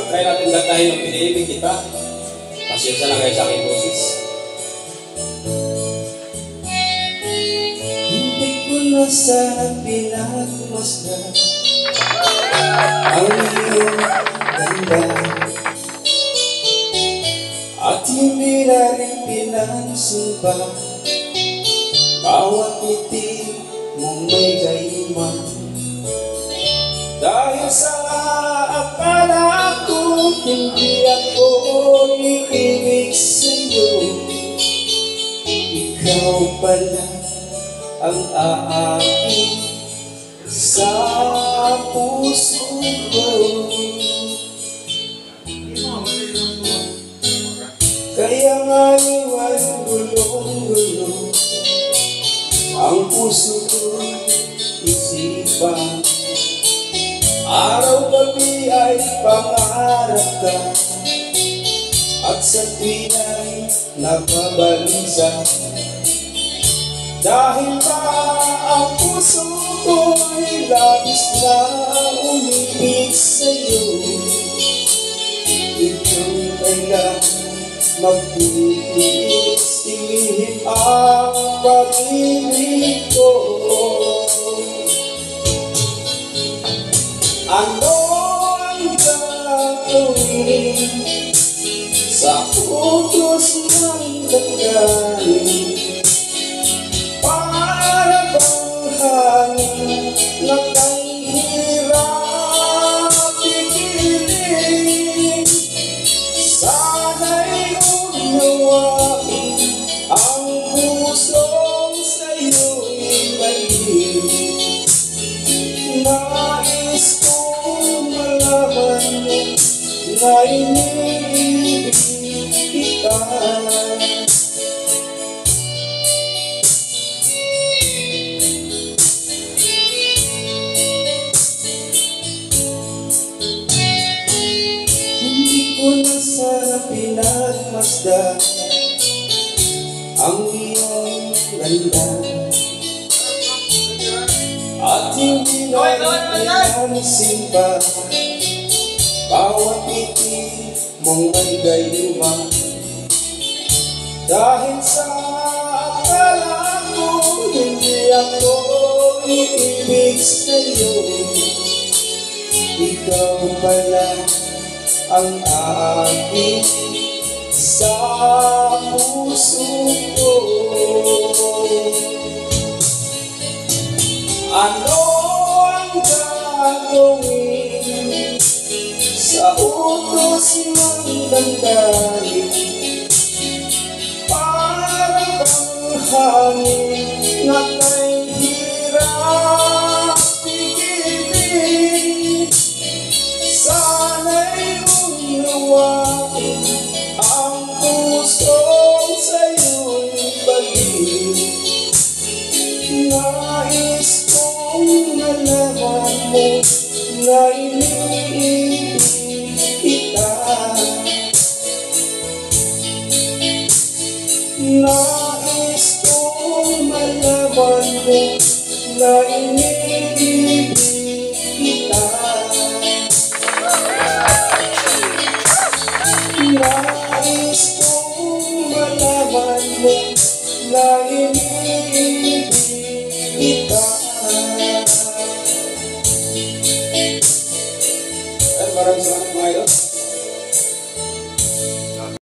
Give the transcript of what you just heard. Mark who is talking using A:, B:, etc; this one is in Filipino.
A: try natin gatahin ng piniibig kita. Pasensya lang kayo sa aking boses.
B: Hindi ko na sana pinagmasdan ang iyong ganda, at hindi na rin pinansimba bawat ngiti mong may gayuma. Dahil sa akala ko hindi ako iibig sa'yo, ikaw pala ang aakit sa puso ko. Kaya nga iwan gulong-gulong ang puso ko isipan. Araw-gabi ay pangarap ka, at sa tuwin ay nababalisa. Dahil ba ang puso ko ay labis na umibig sa'yo, ikaw kailan magtitiis, tingin ang pag-ibig ko. Ano ang gagawin sa utos ng damdamin? Para bang hangin na kahirap pigilin? Sana'y unawain ang pusong sa'yo'y maliit. Nais kong malaman mo na iniibig kita. Hindi ko na sana pinagmasdan ang iyong ganda, at hindi na pinansin pa bawat ngiti mong may gayuma. Dahil sa akala ko hindi ako iibig sa'yo, ikaw pala ang aakit sa puso ko. Ano ang gagawin sa utos ng damdamin? Para bang hangin na kahirap pigilin? Sana'y unawain ang pusong sa'yo'y balik. Nais kong malaman mo na iniibig kita. Nais kong malaman mo na iniibig kita. Nais kong malaman mo na iniibig kita.
A: Maraming salamat mga idol.